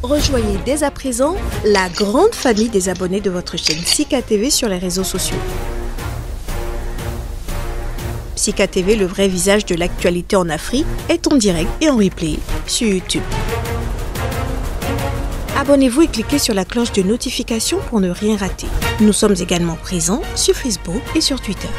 Rejoignez dès à présent la grande famille des abonnés de votre chaîne Sika TV sur les réseaux sociaux. Sika TV, le vrai visage de l'actualité en Afrique, est en direct et en replay sur YouTube. Abonnez-vous et cliquez sur la cloche de notification pour ne rien rater. Nous sommes également présents sur Facebook et sur Twitter.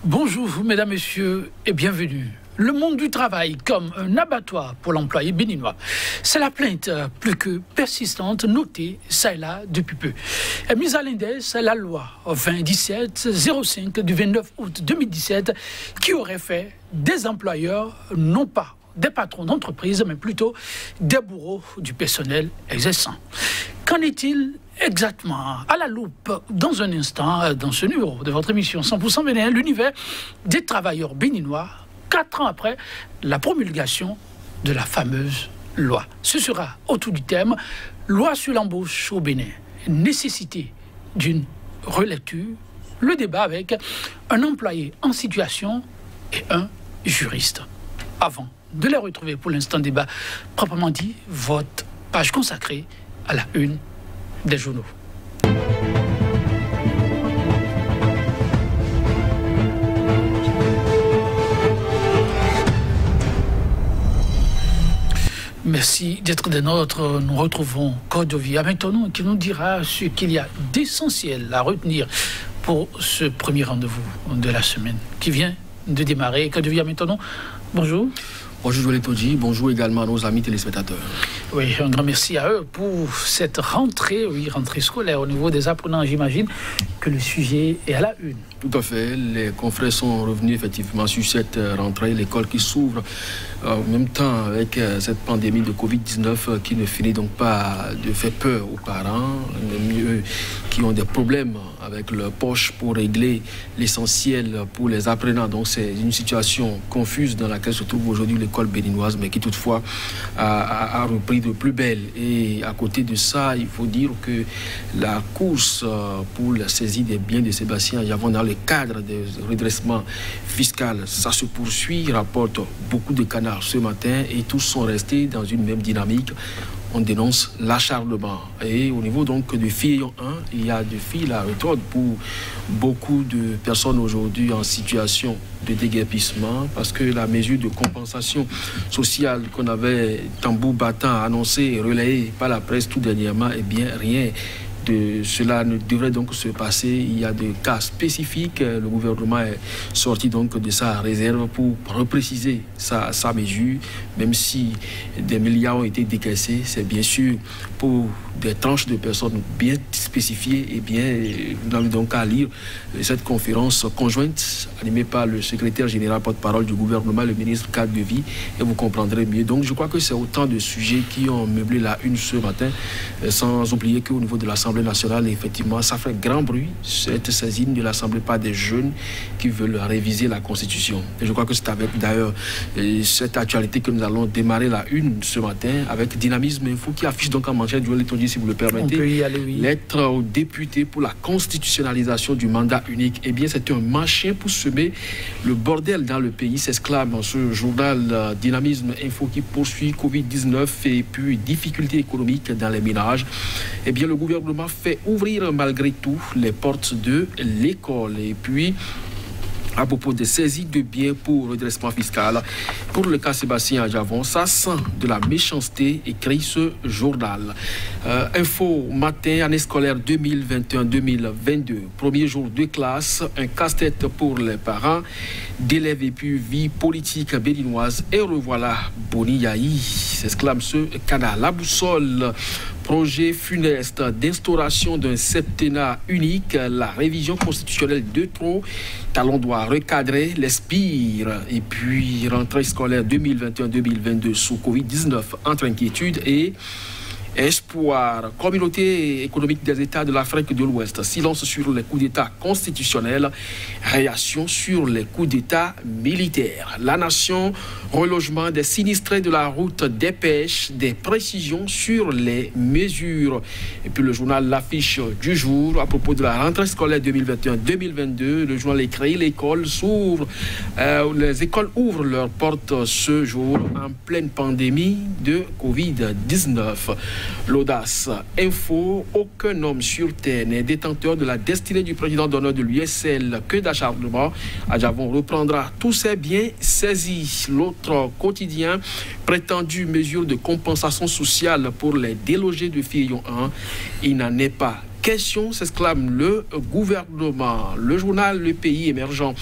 Bonjour, mesdames, messieurs, et bienvenue. Le monde du travail comme un abattoir pour l'employé béninois. C'est la plainte plus que persistante notée ça et là depuis peu. Et mise à l'index la loi 2017-05 du 29 août 2017 qui aurait fait des employeurs non pas des patrons d'entreprise, mais plutôt des bourreaux du personnel exerçant. Qu'en est-il exactement? À la loupe, dans un instant, dans ce numéro de votre émission 100% Bénin, l'univers des travailleurs béninois, 4 ans après la promulgation de la fameuse loi. Ce sera autour du thème loi sur l'embauche au Bénin, nécessité d'une relecture, le débat avec un employé en situation et un juriste. Avant de les retrouver pour l'instant débat proprement dit, votre page consacrée à la une des journaux. Merci d'être des nôtres. Nous retrouvons Cordovia maintenant qui nous dira ce qu'il y a d'essentiel à retenir pour ce premier rendez-vous de la semaine qui vient de démarrer. Cordovia maintenant, bonjour. Bonjour Joël Todji, bonjour également à nos amis téléspectateurs. Oui, un grand merci à eux pour cette rentrée, rentrée scolaire au niveau des apprenants. J'imagine que le sujet est à la une. Tout à fait, les confrères sont revenus effectivement sur cette rentrée, l'école qui s'ouvre en même temps avec cette pandémie de Covid-19 qui ne finit donc pas de faire peur aux parents, mieux qui ont des problèmes avec leur poche pour régler l'essentiel pour les apprenants. Donc c'est une situation confuse dans laquelle se trouve aujourd'hui l'école béninoise, mais qui toutefois a repris de plus belle. Et à côté de ça, il faut dire que la course pour la saisie des biens de Sébastien Javon dans le cadre des redressements fiscal, ça se poursuit, rapporte beaucoup de canards ce matin et tous sont restés dans une même dynamique. On dénonce l'acharnement. Et au niveau donc de Fillon 1, il y a de fil à retordre pour beaucoup de personnes aujourd'hui en situation de déguerpissement parce que la mesure de compensation sociale qu'on avait tambour battant annoncée et relayée par la presse tout dernièrement, eh bien rien de cela ne devrait donc se passer. Il y a des cas spécifiques. Le gouvernement est sorti donc de sa réserve pour repréciser sa mesure, même si des milliards ont été décaissés. C'est bien sûr pour des tranches de personnes bien spécifiées. Et bien, nous avons donc à lire cette conférence conjointe animée par le secrétaire général porte-parole du gouvernement, le ministre cadre de vie, et vous comprendrez mieux. Donc je crois que c'est autant de sujets qui ont meublé la une ce matin, sans oublier qu'au niveau de l'Assemblée nationale, effectivement, ça fait grand bruit, cette saisine de l'Assemblée par des jeunes qui veulent réviser la Constitution. Et je crois que c'est avec d'ailleurs cette actualité que nous allons démarrer la une ce matin avec Dynamisme Info qui affiche donc en manchette, Joël Todji, si vous le permettez, on peut y aller, oui. Lettre aux députés pour la constitutionnalisation du mandat unique. Eh bien, c'est un machin pour semer le bordel dans le pays, s'exclame ce journal Dynamisme Info qui poursuit Covid-19 et puis difficultés économiques dans les ménages. Eh bien, le gouvernement fait ouvrir malgré tout les portes de l'école. Et puis, à propos des saisies de biens pour redressement fiscal, pour le cas Sébastien Javon, ça sent de la méchanceté, écrit ce journal. Info matin, année scolaire 2021-2022, premier jour de classe, un casse-tête pour les parents d'élèves et puis vie politique béninoise. Et revoilà Boni Yahi, s'exclame ce canal. La boussole, projet funeste d'instauration d'un septennat unique, la révision constitutionnelle de trop, talon doit recadrer l'espire. Et puis rentrée scolaire 2021-2022 sous Covid-19 entre inquiétude et Espoir, communauté économique des États de l'Afrique de l'Ouest, silence sur les coups d'État constitutionnels, réaction sur les coups d'État militaires. La Nation, relogement des sinistrés de la route des pêches, des précisions sur les mesures. Et puis le journal L'Affiche du jour à propos de la rentrée scolaire 2021-2022. Le journal écrit l'école s'ouvre, les écoles ouvrent leurs portes ce jour en pleine pandémie de Covid-19. L'Audace Info, aucun homme sur terre n'est détenteur de la destinée du président d'honneur de l'USL. Que d'acharnement. Adjavon reprendra tous ses biens saisis. L'autre quotidien, prétendue mesure de compensation sociale pour les délogés de Fillon 1. Il n'en est pas question, s'exclame le gouvernement. Le journal Le Pays émergent,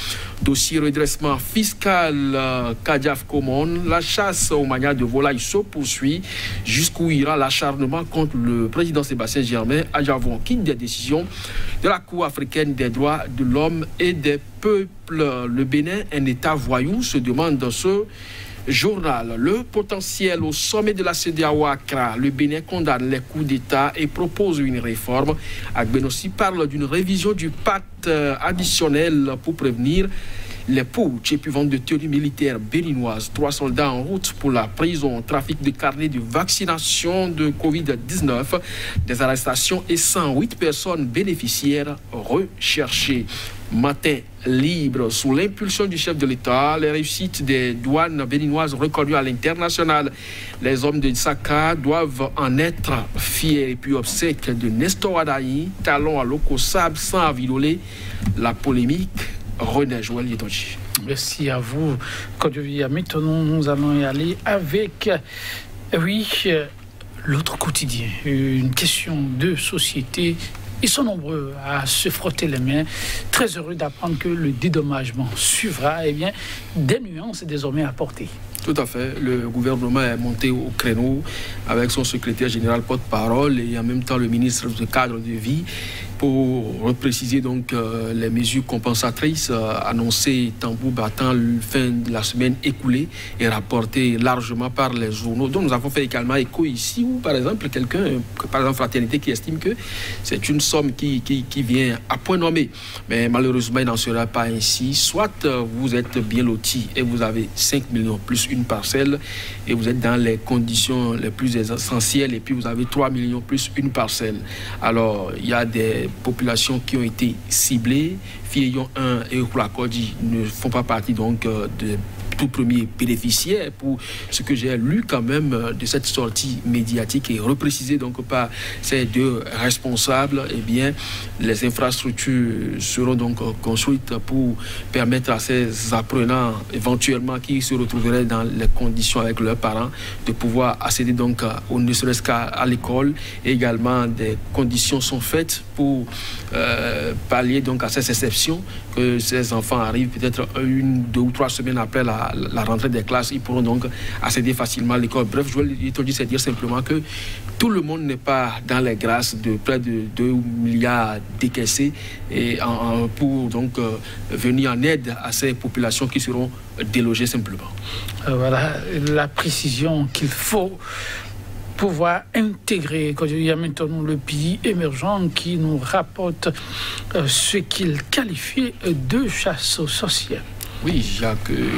dossier redressement fiscal, Kadiaf Common, la chasse aux manières de volaille se poursuit. Jusqu'où ira l'acharnement contre le président Sébastien Germain? Adjavon quitte des décisions de la Cour africaine des droits de l'homme et des peuples. Le Bénin, un État voyou, se demande ce journal. Le potentiel au sommet de la CEDEAO à Accra. Le Bénin condamne les coups d'État et propose une réforme. Agbenossi parle d'une révision du pacte additionnel pour prévenir les putsch et puis vente de tenues militaires béninoises. 3 soldats en route pour la prison. Trafic de carnets de vaccination de Covid-19. Des arrestations et 108 personnes bénéficiaires recherchées. Matin libre, sous l'impulsion du chef de l'État, les réussites des douanes béninoises reconnues à l'international. Les hommes de Saka doivent en être fiers. Et puis obsèques de Nestor Adaï, talon à l'Okosab sans avidoler la polémique. René Joël Yetonji. Merci à vous. Quand maintenant, nous allons y aller avec, l'autre quotidien, une question de société. Ils sont nombreux à se frotter les mains. Très heureux d'apprendre que le dédommagement suivra. Eh bien, des nuances désormais apportées. Tout à fait. Le gouvernement est monté au créneau avec son secrétaire général porte-parole et en même temps le ministre du cadre de vie pour repréciser donc les mesures compensatrices annoncées tambour battant fin de la semaine écoulée et rapportées largement par les journaux. Donc nous avons fait également écho ici où par exemple quelqu'un, par exemple Fraternité, qui estime que c'est une somme qui vient à point nommé. Mais malheureusement il n'en sera pas ainsi. Soit vous êtes bien loti et vous avez 5 millions plus une parcelle et vous êtes dans les conditions les plus essentielles et puis vous avez 3 millions plus une parcelle. Alors il y a des populations qui ont été ciblées. Fillon 1 et Okulakodi ne font pas partie donc de tout premier bénéficiaire pour ce que j'ai lu quand même de cette sortie médiatique et reprécisé donc par ces deux responsables. Eh bien, les infrastructures seront donc construites pour permettre à ces apprenants éventuellement qui se retrouveraient dans les conditions avec leurs parents de pouvoir accéder donc au ne serait-ce qu'à l'école. Et également des conditions sont faites pour pallier donc à ces exceptions que ces enfants arrivent peut-être 1, 2 ou 3 semaines après la rentrée des classes. Ils pourront donc accéder facilement à l'école. Bref, je voulais c'est dire simplement que tout le monde n'est pas dans les grâces de près de 2 milliards décaissés et pour donc venir en aide à ces populations qui seront délogées simplement. Voilà la précision qu'il faut pouvoir intégrer, quand il y a maintenant le pays émergent qui nous rapporte ce qu'il qualifie de chasse aux sorcières. Oui, il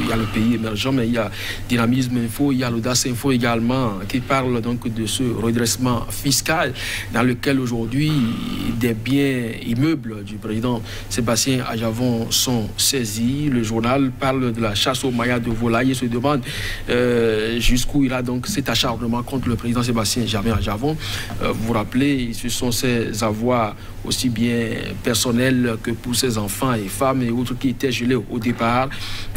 y a le pays émergent, mais il y a Dynamisme Info, il y a l'Audace Info également, qui parle donc de ce redressement fiscal dans lequel aujourd'hui des biens immeubles du président Sébastien Adjavon sont saisis. Le journal parle de la chasse aux maillards de volaille et se demande jusqu'où ira donc cet acharnement contre le président Sébastien Germain Adjavon. Vous vous rappelez, ce sont ces avoirs aussi bien personnels que pour ses enfants et femmes et autres qui étaient gelés au départ.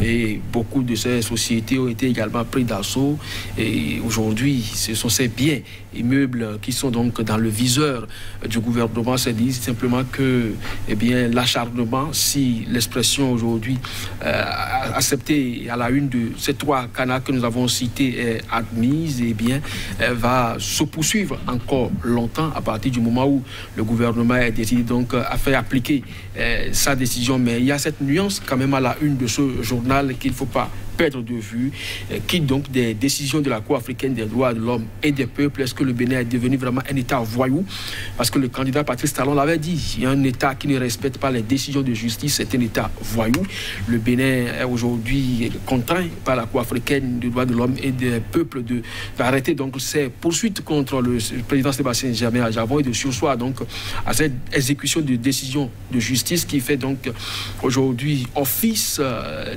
Et beaucoup de ces sociétés ont été également pris d'assaut. Et aujourd'hui, ce sont ces biens immeubles qui sont donc dans le viseur du gouvernement. C'est dit simplement que l'acharnement, si l'expression aujourd'hui acceptée à la une de ces 3 canaux que nous avons cités est admise, elle va se poursuivre encore longtemps à partir du moment où le gouvernement a décidé donc à faire appliquer sa décision. Mais il y a cette nuance quand même à la une de ce journal qu'il ne faut pas perdre de vue, qui donc des décisions de la Cour africaine des droits de l'homme et des peuples. Est-ce que le Bénin est devenu vraiment un État voyou? Parce que le candidat Patrice Talon l'avait dit, il y a un État qui ne respecte pas les décisions de justice, c'est un État voyou. Le Bénin est aujourd'hui contraint par la Cour africaine des droits de l'homme et des peuples d'arrêter donc ces poursuites contre le président Sébastien Jammeh Aljavon et de sursoir donc à cette exécution de décisions de justice qui fait donc aujourd'hui office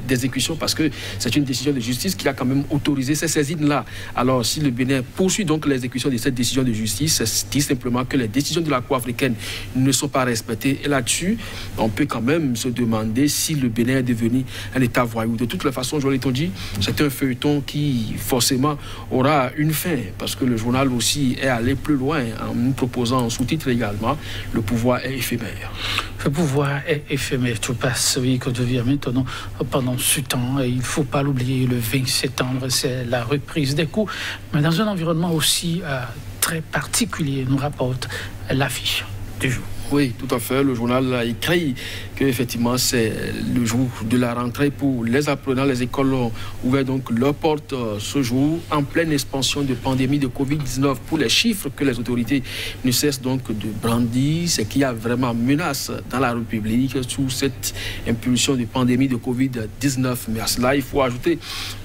d'exécution, parce que c'est une décision de justice qui a quand même autorisé ces saisines-là. Alors, si le Bénin poursuit donc l'exécution de cette décision de justice, c'est dit simplement que les décisions de la Cour africaine ne sont pas respectées. Et là-dessus, on peut quand même se demander si le Bénin est devenu un État voyou. De toute façon, je l'ai dit, c'est un feuilleton qui forcément aura une fin, parce que le journal aussi est allé plus loin en nous proposant en sous-titre également, le pouvoir est éphémère. Le pouvoir est éphémère, tout passe, oui, que devient maintenant pendant ce temps. Et il ne faut pas l'oublier, le 20 septembre, c'est la reprise des cours, mais dans un environnement aussi très particulier, nous rapporte l'affiche du jour. Oui, tout à fait. Le journal a écrit qu'effectivement, c'est le jour de la rentrée pour les apprenants. Les écoles ont ouvert donc leurs portes ce jour, en pleine expansion de pandémie de Covid-19. Pour les chiffres que les autorités ne cessent donc de brandir, c'est qu'il y a vraiment menace dans la République sous cette impulsion de pandémie de Covid-19. Mais à cela, il faut ajouter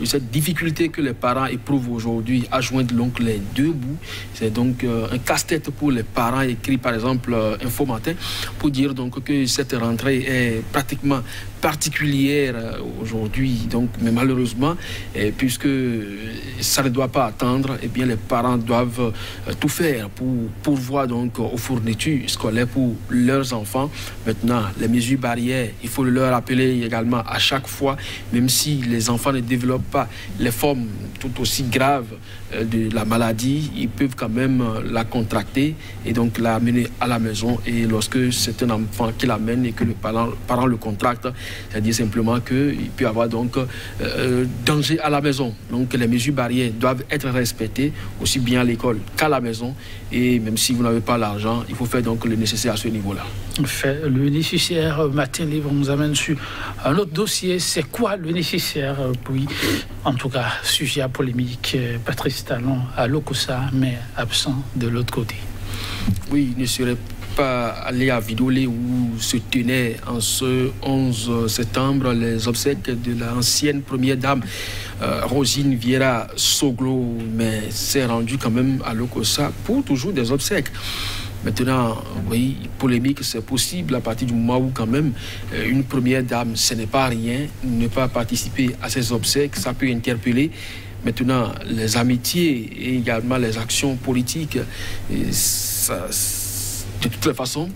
cette difficulté que les parents éprouvent aujourd'hui à joindre donc les deux bouts. C'est donc un casse-tête pour les parents, écrit par exemple Info Matin, pour dire donc que cette rentrée est pratiquement particulière aujourd'hui, donc, mais malheureusement, puisque ça ne doit pas attendre, eh bien les parents doivent tout faire pour pourvoir donc aux fournitures scolaires pour leurs enfants. Maintenant, les mesures barrières, il faut le leur rappeler également à chaque fois, même si les enfants ne développent pas les formes tout aussi graves de la maladie, ils peuvent quand même la contracter et donc l'amener à la maison. Et lorsque c'est un enfant qui l'amène et que le parent le contracte, c'est-à-dire simplement qu'il peut y avoir donc danger à la maison. Donc les mesures barrières doivent être respectées aussi bien à l'école qu'à la maison. Et même si vous n'avez pas l'argent, il faut faire donc le nécessaire à ce niveau-là. Le nécessaire, Matin Libre nous amène sur un autre dossier. C'est quoi le nécessaire? Oui, en tout cas, sujet à polémique. Patrice Talon à Lokossa, mais absent de l'autre côté. Oui, il ne serait pas allé à Vidolé où se tenaient en ce 11 septembre les obsèques de l'ancienne première dame Rosine Vieira Soglo, mais s'est rendu quand même à Lokossa pour toujours des obsèques. Maintenant, oui, polémique, c'est possible à partir du moment où quand même une première dame, ce n'est pas rien, ne pas participer à ces obsèques, ça peut interpeller. Maintenant, les amitiés et également les actions politiques, ça, de toute façon,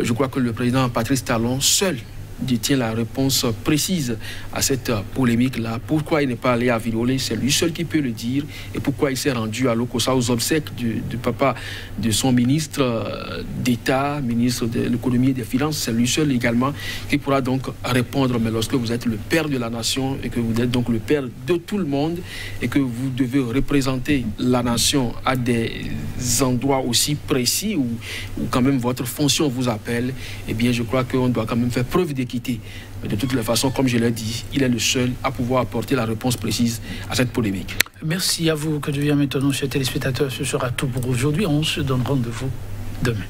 je crois que le président Patrice Talon seul détient la réponse précise à cette polémique-là. Pourquoi il n'est pas allé à Vidolé, c'est lui seul qui peut le dire. Et pourquoi il s'est rendu à Lokossa aux obsèques du papa de son ministre d'État, ministre de l'économie et des finances, c'est lui seul également qui pourra donc répondre. Mais lorsque vous êtes le père de la nation et que vous êtes donc le père de tout le monde et que vous devez représenter la nation à des endroits aussi précis où quand même votre fonction vous appelle, eh bien je crois qu'on doit quand même faire preuve d'équité. Mais de toutes les façons, comme je l'ai dit, il est le seul à pouvoir apporter la réponse précise à cette polémique. Merci à vous. Que devient maintenant, chers téléspectateurs, ce sera tout pour aujourd'hui. On se donne rendez-vous demain.